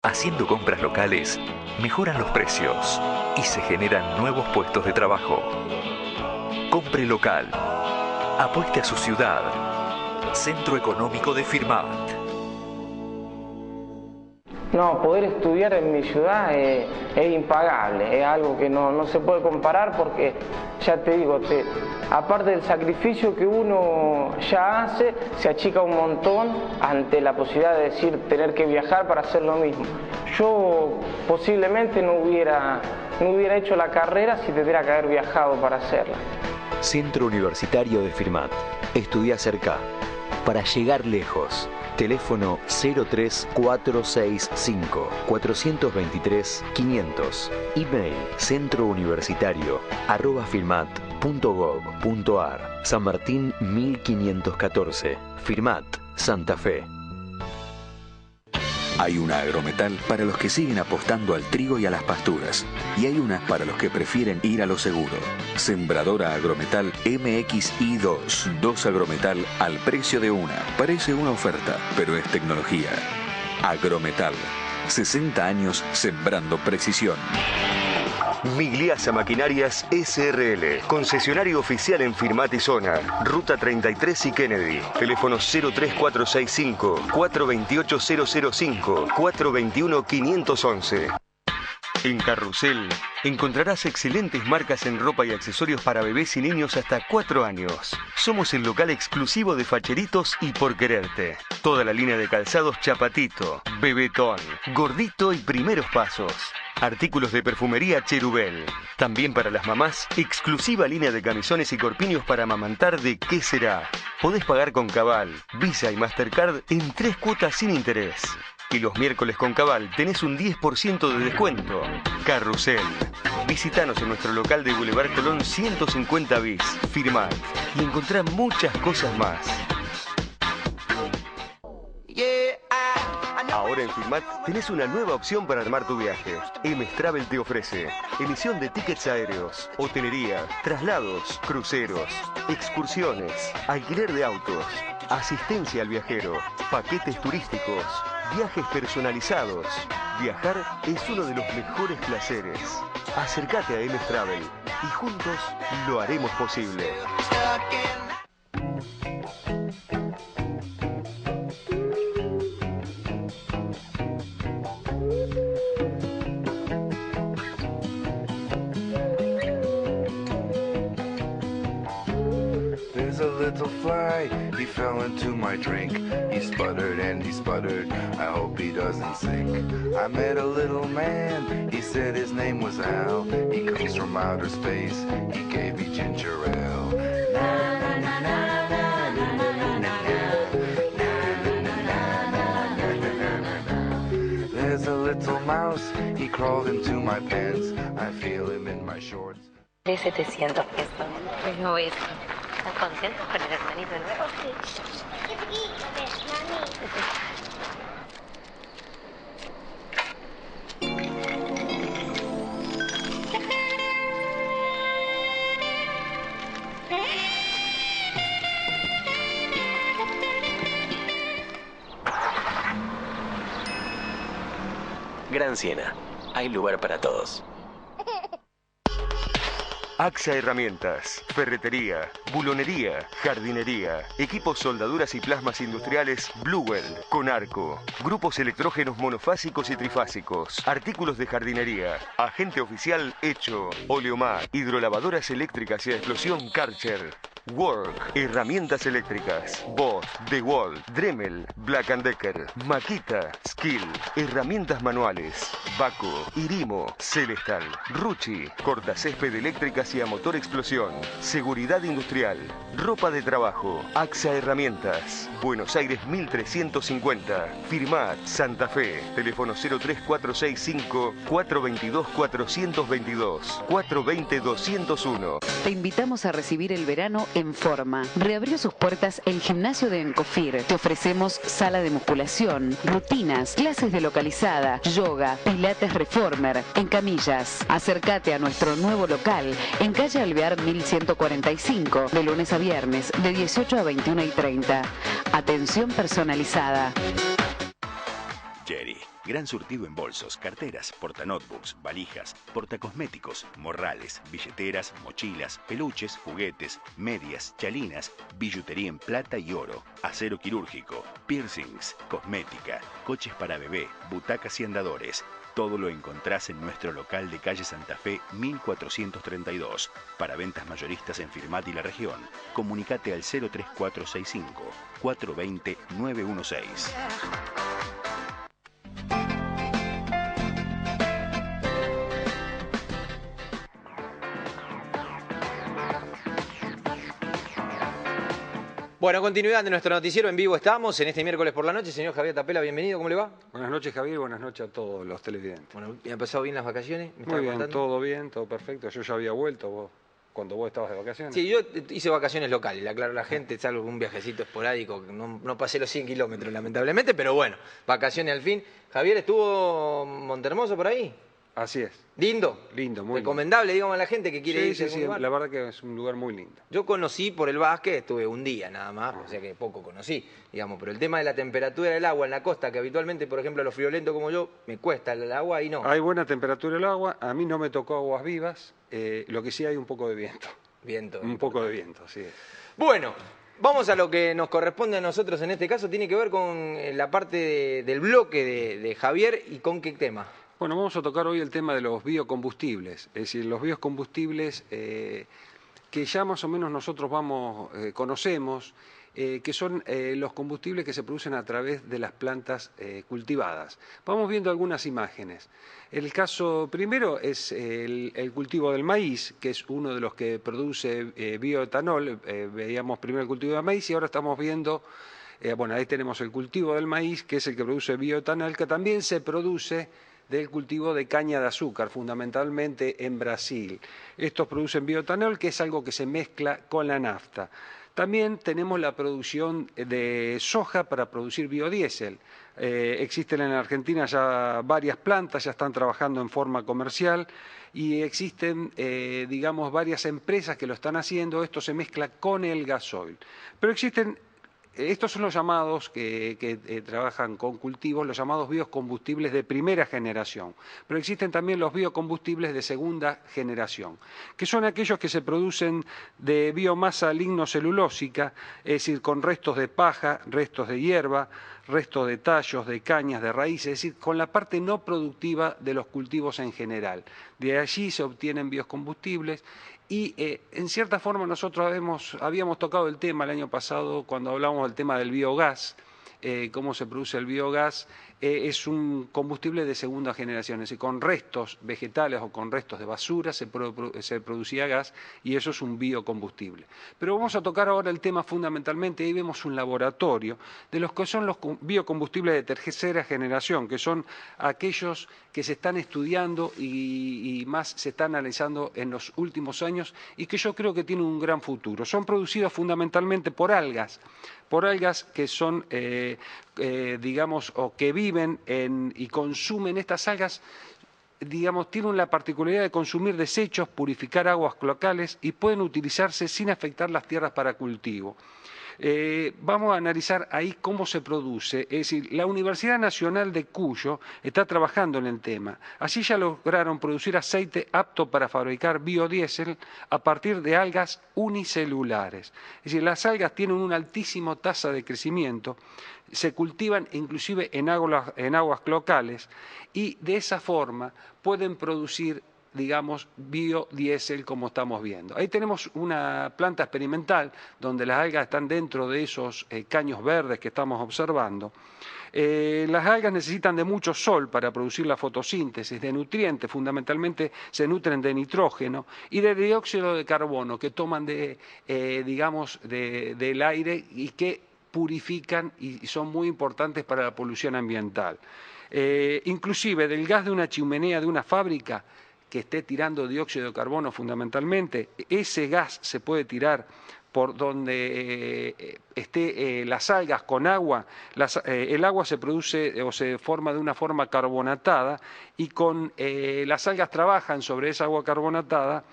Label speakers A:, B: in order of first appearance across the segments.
A: Haciendo compras locales, mejoran los precios y se generan nuevos puestos de trabajo. Compre local. Apueste a su ciudad. Centro Económico de Firmat.
B: No, poder estudiar en mi ciudad es impagable, es algo que no se puede comparar porque, ya te digo, aparte del sacrificio que uno ya hace, se achica un montón ante la posibilidad de tener que viajar para hacer lo mismo. Yo posiblemente no hubiera hecho la carrera si tendría que haber viajado para hacerla.
C: Centro Universitario de Firmat. Estudia cerca para llegar lejos. Teléfono 03465 423 500. Email centrouniversitario@firmat.gov.ar. San Martín 1514. Firmat, Santa Fe.
D: Hay una Agrometal para los que siguen apostando al trigo y a las pasturas. Y hay una para los que prefieren ir a lo seguro. Sembradora Agrometal MXI2. 2 Agrometal al precio de una. Parece una oferta, pero es tecnología. Agrometal. 60 años sembrando precisión.
E: Migliasa Maquinarias S.R.L. Concesionario oficial en Firmat y Zona. Ruta 33 y Kennedy. Teléfono 03465 428 005 421 511. En Carrusel encontrarás excelentes marcas en ropa y accesorios para bebés y niños hasta 4 años. Somos el local exclusivo de Facheritos y Por Quererte. Toda la línea de calzados Chapatito, Bebetón, Gordito y Primeros Pasos. Artículos de perfumería Cherubel. También para las mamás, exclusiva línea de camisones y corpiños para amamantar de ¿Qué será? Podés pagar con Cabal, Visa y Mastercard en 3 cuotas sin interés. Y los miércoles con Cabal tenés un 10% de descuento. Carrusel. Visítanos en nuestro local de Boulevard Colón 150 bis, Firmat, y encontrá muchas cosas más. Ahora en Firmat tenés una nueva opción para armar tu viaje. MS Travel te ofrece emisión de tickets aéreos, hotelería, traslados, cruceros, excursiones, alquiler de autos, asistencia al viajero, paquetes turísticos, viajes personalizados. Viajar es uno de los mejores placeres. Acércate a MS Travel y juntos lo haremos posible.
F: There's a little fly, he fell into my drink. He sputtered and he sputtered, I hope he doesn't sink. I met a little man, he said his name was Al. He comes from outer space, he gave me ginger ale. There's a little mouse, he crawled into my pants. I feel him in my shorts.
G: De 700 pesos. Bueno, eso. ¿Estás contento con el hermanito nuevo? Sí.
C: Gran Siena. Hay lugar para todos.
E: AXA Herramientas, ferretería, bulonería, jardinería, equipos soldaduras y plasmas industriales Bluewell, Conarco, grupos electrógenos monofásicos y trifásicos, artículos de jardinería, agente oficial Hecho, Oleomar, hidrolavadoras eléctricas y a explosión Karcher, Work, herramientas eléctricas, Bosch, DeWalt, Dremel, Black & Decker, Makita, Skill, herramientas manuales, Baco, Irimo, Celestal, Rucci, cortacésped eléctricas y a motor explosión, seguridad industrial, ropa de trabajo, AXA Herramientas, Buenos Aires 1350, Firmat, Santa Fe, teléfono 03465 422 422, 420 201.
H: Te invitamos a recibir el verano en forma. Reabrió sus puertas el gimnasio de Encofir. Te ofrecemos sala de musculación, rutinas, clases de localizada, yoga, pilates reformer, en camillas. Acércate a nuestro nuevo local en calle Alvear 1145, de lunes a viernes, de 18 a 21:30. Atención personalizada.
D: Jerry,
I: Gran surtido en bolsos, carteras, portanotebooks, valijas, portacosméticos, morrales, billeteras, mochilas, peluches, juguetes, medias, chalinas, billutería en plata y oro, acero quirúrgico, piercings, cosmética, coches para bebé, butacas y andadores. Todo lo encontrás en nuestro local de calle Santa Fe 1432. Para ventas mayoristas en Firmat y la región, comunicate al 03465 420 916.
J: Bueno, continuidad de nuestro noticiero en vivo estamos en este miércoles por la noche. Señor Javier Tapela, bienvenido, ¿cómo le va?
K: Buenas noches, Javier, buenas noches a todos los televidentes.
J: Bueno, ¿han pasado bien las vacaciones?
K: Muy bien, todo perfecto. Yo ya había vuelto cuando vos estabas de vacaciones.
J: Sí, yo hice vacaciones locales, le aclaro a la gente, salvo un viajecito esporádico, no pasé los 100 kilómetros lamentablemente, pero bueno, vacaciones al fin. Javier, ¿estuvo Montehermoso por ahí?
K: Así es.
J: ¿Lindo?
K: Lindo, muy
J: recomendable, digamos, a la gente que quiere ir.
K: Sí, la verdad que es un lugar muy lindo.
J: Yo conocí por el básquet, estuve un día nada más, o sea que poco conocí, digamos, pero el tema de la temperatura del agua en la costa, que habitualmente, por ejemplo, a los friolentos como yo, me cuesta el agua y no.
K: Hay buena temperatura del agua, a mí no me tocó aguas vivas, lo que sí hay un poco de viento.
J: Viento.
K: Un poco de viento, sí.
J: Bueno, vamos a lo que nos corresponde a nosotros en este caso, tiene que ver con la parte del bloque de Javier y con qué tema.
K: Bueno, vamos a tocar hoy el tema de los biocombustibles, es decir, los biocombustibles que ya más o menos nosotros conocemos, que son los combustibles que se producen a través de las plantas cultivadas. Vamos viendo algunas imágenes. El caso primero es el cultivo del maíz, que es uno de los que produce bioetanol. Veíamos primero el cultivo del maíz y ahora estamos viendo, bueno, ahí tenemos el cultivo del maíz, que es el que produce bioetanol, que también se produce del cultivo de caña de azúcar, fundamentalmente en Brasil. Estos producen bioetanol, que es algo que se mezcla con la nafta. También tenemos la producción de soja para producir biodiesel. Existen en Argentina ya varias plantas, ya están trabajando en forma comercial y existen, digamos, varias empresas que lo están haciendo. Esto se mezcla con el gasoil. Pero existen... Estos son los llamados que trabajan con cultivos, los llamados biocombustibles de primera generación. Pero existen también los biocombustibles de segunda generación, que son aquellos que se producen de biomasa lignocelulósica, es decir, con restos de paja, restos de hierba, restos de tallos, de cañas, de raíces, es decir, con la parte no productiva de los cultivos en general. De allí se obtienen biocombustibles. Y en cierta forma nosotros habíamos tocado el tema el año pasado cuando hablamos del tema del biogás, cómo se produce el biogás. Es un combustible de segunda generación, es decir, con restos vegetales o con restos de basura se producía gas y eso es un biocombustible. Pero vamos a tocar ahora el tema fundamentalmente, ahí vemos un laboratorio de los que son los biocombustibles de tercera generación, que son aquellos que se están estudiando y más se están analizando en los últimos años y que yo creo que tienen un gran futuro. Son producidos fundamentalmente por algas que son, digamos, o que viven y consumen estas algas, digamos, tienen la particularidad de consumir desechos, purificar aguas cloacales y pueden utilizarse sin afectar las tierras para cultivo. Vamos a analizar ahí cómo se produce. Es decir, la Universidad Nacional de Cuyo está trabajando en el tema. Allí ya lograron producir aceite apto para fabricar biodiesel a partir de algas unicelulares. Es decir, las algas tienen una altísima tasa de crecimiento, se cultivan inclusive en aguas cloacales y de esa forma pueden producir, digamos, biodiesel como estamos viendo. Ahí tenemos una planta experimental donde las algas están dentro de esos caños verdes que estamos observando. Las algas necesitan de mucho sol para producir la fotosíntesis, de nutrientes, fundamentalmente se nutren de nitrógeno y de dióxido de carbono que toman digamos, del aire y que purifican y son muy importantes para la polución ambiental. Inclusive del gas de una chimenea de una fábrica que esté tirando dióxido de carbono fundamentalmente, ese gas se puede tirar por donde esté las algas con agua. El agua se produce o se forma de una forma carbonatada y con las algas trabajan sobre esa agua carbonatada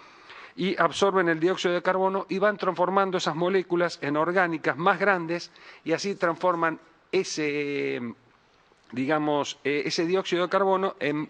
K: y absorben el dióxido de carbono y van transformando esas moléculas en orgánicas más grandes y así transforman digamos, ese dióxido de carbono en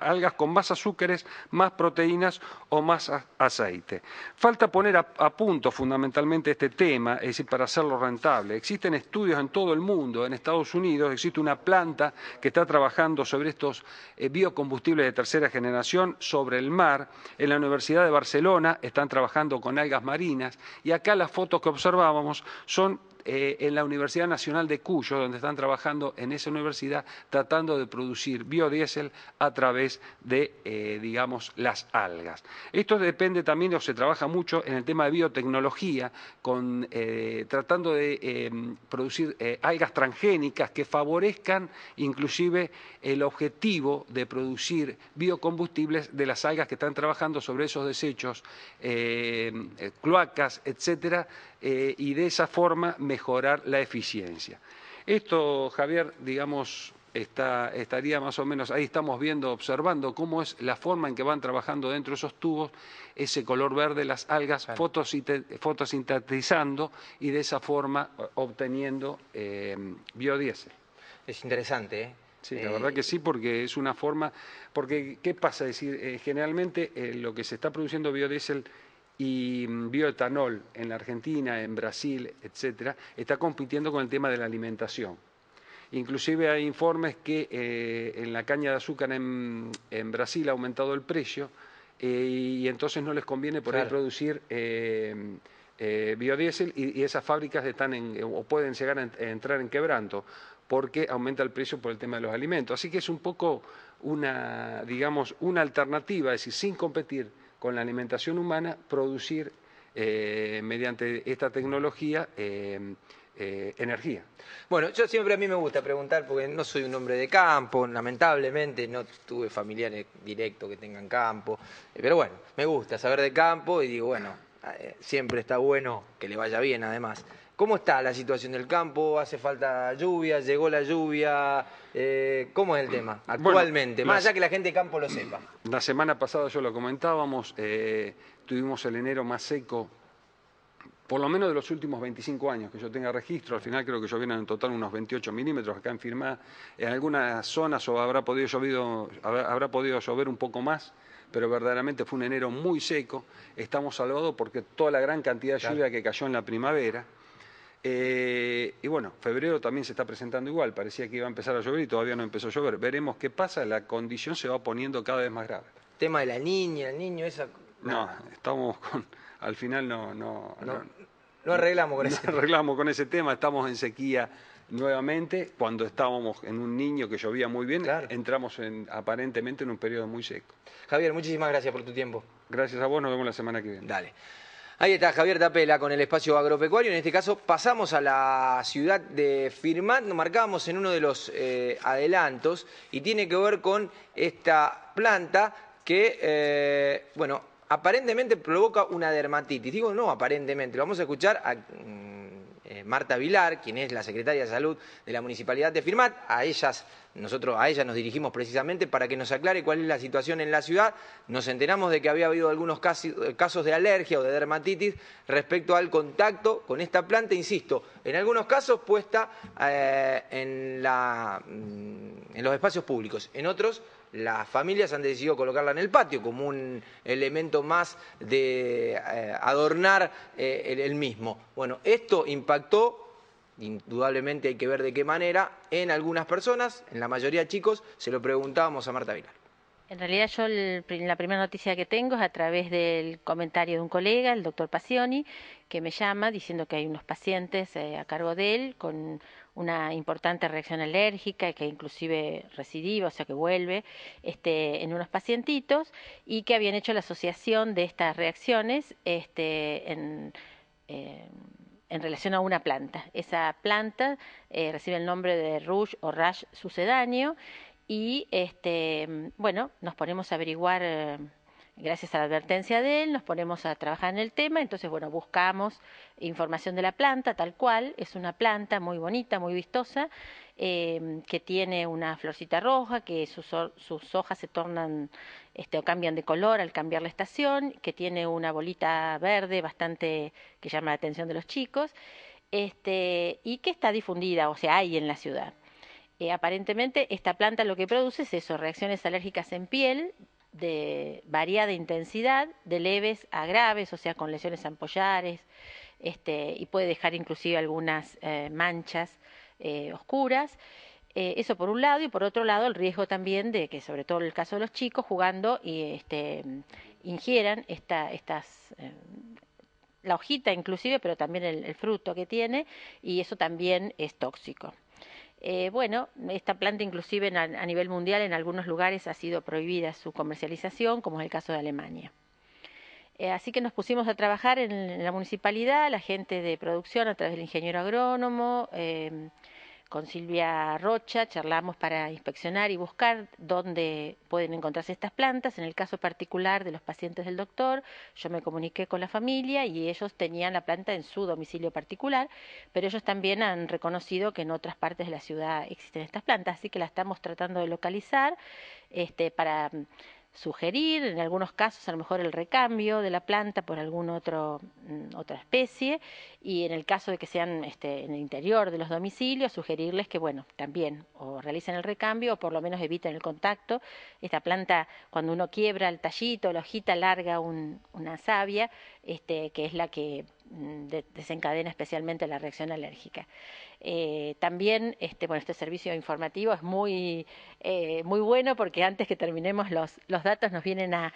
K: algas con más azúcares, más proteínas o más aceite. Falta poner a punto fundamentalmente este tema, es decir, para hacerlo rentable. Existen estudios en todo el mundo, en Estados Unidos existe una planta que está trabajando sobre estos biocombustibles de tercera generación sobre el mar. En la Universidad de Barcelona están trabajando con algas marinas y acá las fotos que observábamos son en la Universidad Nacional de Cuyo, donde están trabajando en esa universidad tratando de producir biodiesel a través de, digamos, las algas. Esto depende también, o se trabaja mucho en el tema de biotecnología, tratando de producir algas transgénicas que favorezcan inclusive el objetivo de producir biocombustibles de las algas que están trabajando sobre esos desechos, cloacas, etcétera, y de esa forma mejorar la eficiencia. Esto, Javier, digamos, estaría más o menos, ahí estamos viendo, observando cómo es la forma en que van trabajando dentro de esos tubos, ese color verde, las algas fotosintetizando y de esa forma obteniendo biodiesel.
J: Es interesante, ¿eh?
K: Sí, la verdad que sí, porque es una forma, porque ¿qué pasa? Es decir, generalmente lo que se está produciendo biodiesel y bioetanol en la Argentina, en Brasil, etcétera, está compitiendo con el tema de la alimentación. Inclusive hay informes que en la caña de azúcar en Brasil ha aumentado el precio y entonces no les conviene por ahí producir biodiesel y esas fábricas están o pueden llegar a entrar en quebranto porque aumenta el precio por el tema de los alimentos. Así que es un poco una, digamos, una alternativa, es decir, sin competir con la alimentación humana, producir mediante esta tecnología energía.
J: Bueno, yo siempre a mí me gusta preguntar, porque no soy un hombre de campo, lamentablemente no tuve familiares directos que tengan campo, pero bueno, me gusta saber de campo y digo, bueno, siempre está bueno que le vaya bien además. ¿Cómo está la situación del campo? ¿Hace falta lluvia? ¿Llegó la lluvia? ¿Cómo es el tema actualmente? Bueno, más allá que la gente de campo lo sepa.
K: La semana pasada yo lo comentábamos, tuvimos el enero más seco, por lo menos de los últimos 25 años que yo tenga registro. Al final creo que llovieron en total unos 28 milímetros acá en Firmat. En algunas zonas habrá podido llover un poco más, pero verdaderamente fue un enero muy seco. Estamos salvados porque toda la gran cantidad de lluvia que cayó en la primavera. Y bueno, febrero también se está presentando igual, parecía que iba a empezar a llover y todavía no empezó a llover. Veremos qué pasa, la condición se va poniendo cada vez más grave.
J: Tema de la niña, el niño, esa...
K: No, estamos con... Al final no
J: arreglamos con ese
K: tema. Arreglamos con ese tema, estamos en sequía nuevamente. Cuando estábamos en un niño que llovía muy bien, entramos aparentemente en un periodo muy seco.
J: Javier, muchísimas gracias por tu tiempo.
K: Gracias a vos, nos vemos la semana que viene.
J: Dale. Ahí está Javier Tapela con el espacio agropecuario. En este caso pasamos a la ciudad de Firmat. Nos marcábamos en uno de los adelantos y tiene que ver con esta planta que, bueno, aparentemente provoca una dermatitis. Digo no aparentemente, lo vamos a escuchar a Marta Vilar, quien es la secretaria de Salud de la Municipalidad de Firmat. A ella nos dirigimos precisamente para que nos aclare cuál es la situación en la ciudad. Nos enteramos de que había habido algunos casos de alergia o de dermatitis respecto al contacto con esta planta, insisto, en algunos casos puesta en los espacios públicos, en otros las familias han decidido colocarla en el patio como un elemento más de adornar el mismo. Bueno, esto impactó, indudablemente hay que ver de qué manera, en algunas personas, en la mayoría chicos. Se lo preguntábamos a Marta Vilar.
G: En realidad yo la primera noticia que tengo es a través del comentario de un colega, el doctor Pacioni, que me llama diciendo que hay unos pacientes a cargo de él con una importante reacción alérgica, que inclusive recidiva, o sea que vuelve en unos pacientitos, y que habían hecho la asociación de estas reacciones en relación a una planta. Esa planta recibe el nombre de Rouge o Rash sucedáneo y bueno, nos ponemos a averiguar, gracias a la advertencia de él, nos ponemos a trabajar en el tema. Entonces, bueno, buscamos información de la planta tal cual. Es una planta muy bonita, muy vistosa, que tiene una florcita roja, que sus hojas se tornan o cambian de color al cambiar la estación, que tiene una bolita verde bastante que llama la atención de los chicos, y que está difundida, o sea, hay en la ciudad. Aparentemente esta planta lo que produce es eso, reacciones alérgicas en piel de variada intensidad, de leves a graves, o sea, con lesiones ampollares, y puede dejar inclusive algunas manchas oscuras. Eso por un lado, y por otro lado el riesgo también de que, sobre todo en el caso de los chicos, jugando y ingieran la hojita inclusive, pero también el fruto que tiene, y eso también es tóxico. Bueno, esta planta inclusive a nivel mundial en algunos lugares ha sido prohibida su comercialización, como es el caso de Alemania. Así que nos pusimos a trabajar en la municipalidad, la gente de producción a través del ingeniero agrónomo, con Silvia Rocha, charlamos para inspeccionar y buscar dónde pueden encontrarse estas plantas. En el caso particular de los pacientes del doctor, yo me comuniqué con la familia y ellos tenían la planta en su domicilio particular, pero ellos también han reconocido que en otras partes de la ciudad existen estas plantas, así que la estamos tratando de localizar para sugerir, en algunos casos a lo mejor el recambio de la planta por alguna otra especie, y en el caso de que sean en el interior de los domicilios, sugerirles que bueno, también o realicen el recambio o por lo menos eviten el contacto. Esta planta, cuando uno quiebra el tallito, la hojita, larga una savia, que es la que desencadena especialmente la reacción alérgica. También bueno, este servicio informativo es muy bueno, porque antes que terminemos los datos nos vienen a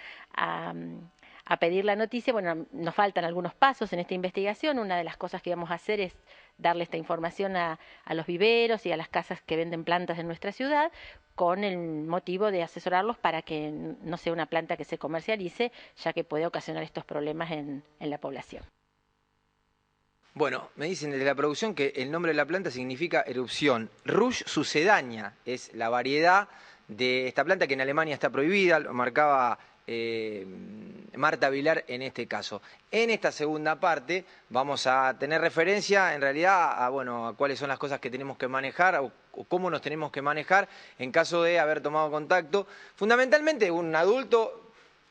G: pedir la noticia. Bueno, nos faltan algunos pasos en esta investigación. Una de las cosas que vamos a hacer es darle esta información a los viveros y a las casas que venden plantas en nuestra ciudad, con el motivo de asesorarlos para que no sea una planta que se comercialice, ya que puede ocasionar estos problemas en la población.
J: Bueno, me dicen desde la producción que el nombre de la planta significa erupción. Rouge sucedánea es la variedad de esta planta que en Alemania está prohibida, lo marcaba Marta Vilar en este caso. En esta segunda parte vamos a tener referencia en realidad a cuáles son las cosas que tenemos que manejar o cómo nos tenemos que manejar en caso de haber tomado contacto. Fundamentalmente un adulto,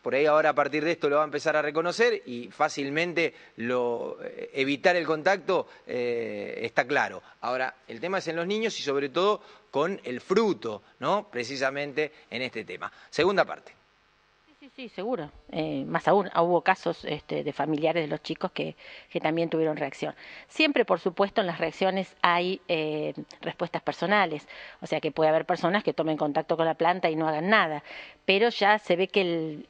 J: por ahí ahora a partir de esto lo va a empezar a reconocer y fácilmente evitar el contacto está claro. Ahora, el tema es en los niños y sobre todo con el fruto, ¿no? Precisamente en este tema. Segunda parte.
G: Sí, seguro. Más aún, hubo casos de familiares de los chicos que también tuvieron reacción. Siempre, por supuesto, en las reacciones hay respuestas personales. O sea que puede haber personas que tomen contacto con la planta y no hagan nada. Pero ya se ve que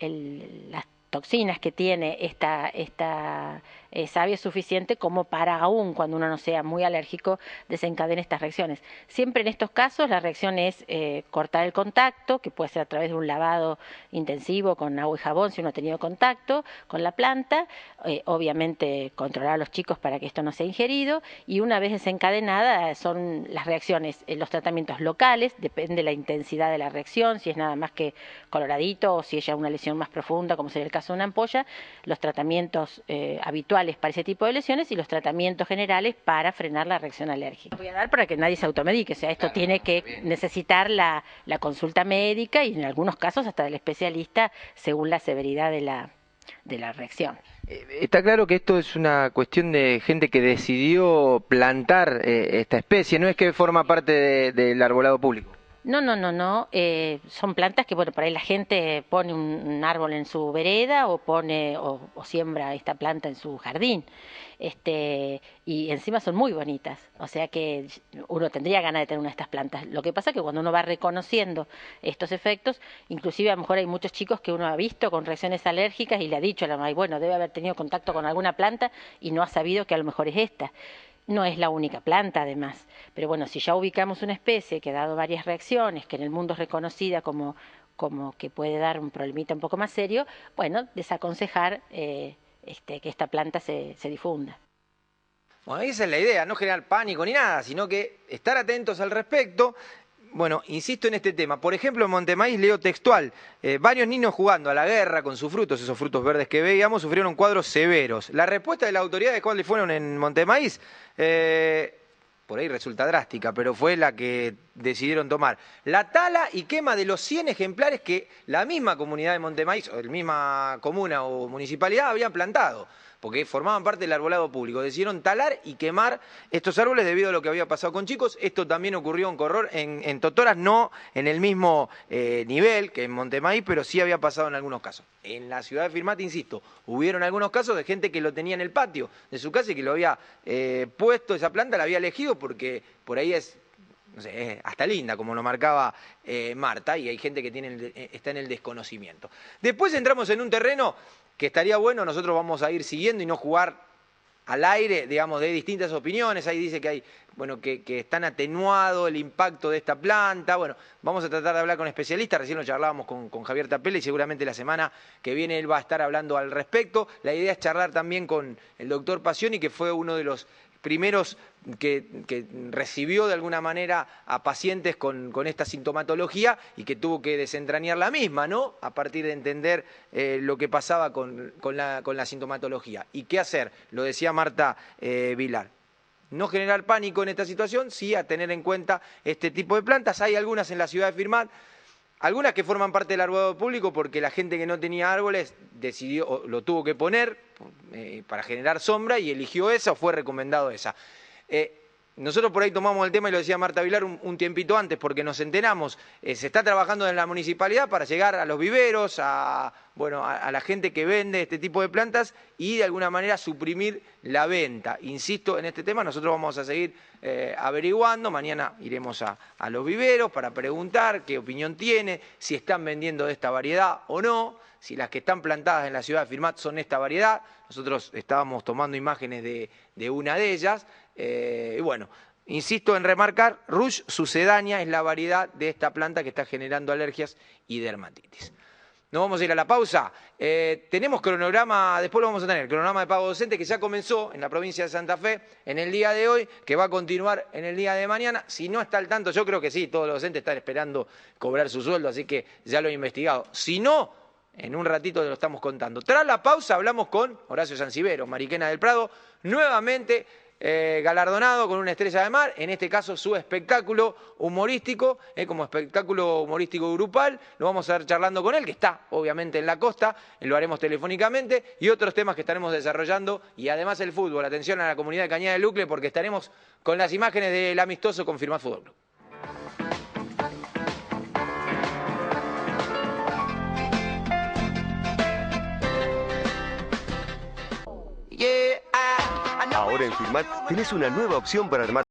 G: las toxinas que tiene esta savia es suficiente como para, aún cuando uno no sea muy alérgico, desencadenar estas reacciones. Siempre en estos casos la reacción es cortar el contacto, que puede ser a través de un lavado intensivo con agua y jabón si uno ha tenido contacto con la planta, obviamente controlar a los chicos para que esto no sea ingerido, y una vez desencadenada son las reacciones, los tratamientos locales, depende de la intensidad de la reacción, si es nada más que coloradito o si es ya una lesión más profunda, como sería el caso de una ampolla, los tratamientos habituales para ese tipo de lesiones y los tratamientos generales para frenar la reacción alérgica. Voy a dar para que nadie se automedique, o sea, esto tiene que necesitar la consulta médica y en algunos casos hasta del especialista según la severidad de la reacción.
J: Está claro que esto es una cuestión de gente que decidió plantar esta especie, no es que forma parte del arbolado público.
G: No, son plantas que, bueno, por ahí la gente pone un árbol en su vereda o siembra esta planta en su jardín, y encima son muy bonitas, o sea que uno tendría ganas de tener una de estas plantas. Lo que pasa es que cuando uno va reconociendo estos efectos, inclusive a lo mejor hay muchos chicos que uno ha visto con reacciones alérgicas y le ha dicho a la mamá, bueno, debe haber tenido contacto con alguna planta y no ha sabido que a lo mejor es esta. No es la única planta, además, pero bueno, si ya ubicamos una especie que ha dado varias reacciones, que en el mundo es reconocida como que puede dar un problemita un poco más serio, bueno, desaconsejar que esta planta se difunda.
J: Bueno, esa es la idea, no generar pánico ni nada, sino que estar atentos al respecto. Bueno, insisto en este tema. Por ejemplo, en Montemaíz, leo textual, varios niños jugando a la guerra con sus frutos, esos frutos verdes que veíamos, sufrieron cuadros severos. La respuesta de las autoridades, ¿cuáles fueron en Montemaíz? Por ahí resulta drástica, pero fue la que decidieron tomar. La tala y quema de los 100 ejemplares que la misma comunidad de Montemaíz, o la misma comuna o municipalidad habían plantado. porque formaban parte del arbolado público. Decidieron talar y quemar estos árboles debido a lo que había pasado con chicos. Esto también ocurrió en Totoras, no en el mismo nivel que en Montemaíz, pero sí había pasado en algunos casos. En la ciudad de Firmat, insisto, hubieron algunos casos de gente que lo tenía en el patio de su casa y que lo había puesto, esa planta la había elegido porque por ahí es, no sé, hasta linda, como lo marcaba Marta, y hay gente que está en el desconocimiento. Después entramos en un terreno que estaría bueno, nosotros vamos a ir siguiendo y no jugar al aire, digamos, de distintas opiniones. Ahí dice que hay, bueno, que están atenuado el impacto de esta planta. Bueno, vamos a tratar de hablar con especialistas. Recién lo charlábamos con Javier Tapela y seguramente la semana que viene él va a estar hablando al respecto. La idea es charlar también con el doctor Pacioni, que fue uno de los primeros que recibió de alguna manera a pacientes con esta sintomatología y que tuvo que desentrañar la misma, ¿no? A partir de entender lo que pasaba con la sintomatología. ¿Y qué hacer? Lo decía Marta Vilar. No generar pánico en esta situación, sí a tener en cuenta este tipo de plantas. Hay algunas en la ciudad de Firmat, algunas que forman parte del arbolado público porque la gente que no tenía árboles decidió, o lo tuvo que poner para generar sombra y eligió esa o fue recomendado esa. Nosotros por ahí tomamos el tema, y lo decía Marta Vilar un tiempito antes, porque nos enteramos, se está trabajando en la municipalidad para llegar a los viveros, a la gente que vende este tipo de plantas y de alguna manera suprimir la venta. Insisto en este tema, nosotros vamos a seguir averiguando, mañana iremos a los viveros para preguntar qué opinión tiene, si están vendiendo de esta variedad o no, si las que están plantadas en la ciudad de Firmat son esta variedad. Nosotros estábamos tomando imágenes de una de ellas. Y bueno, insisto en remarcar, Rouge sucedánea es la variedad de esta planta que está generando alergias y dermatitis. Nos vamos a ir a la pausa. Tenemos cronograma, después lo vamos a tener, cronograma de pago docente que ya comenzó en la provincia de Santa Fe en el día de hoy, que va a continuar en el día de mañana. Si no está al tanto, yo creo que sí, todos los docentes están esperando cobrar su sueldo, así que ya lo he investigado. Si no, en un ratito lo estamos contando. Tras la pausa hablamos con Horacio Sancibero, Mariquena del Prado, nuevamente galardonado con una estrella de mar, en este caso su espectáculo humorístico, como espectáculo humorístico grupal. Lo vamos a estar charlando con él, que está obviamente en la costa, lo haremos telefónicamente, y otros temas que estaremos desarrollando, y además el fútbol. Atención a la comunidad de Cañada del Lucle, porque estaremos con las imágenes del amistoso con Firmat Fútbol Club.
E: Ahora en Firmat tenés una nueva opción para armar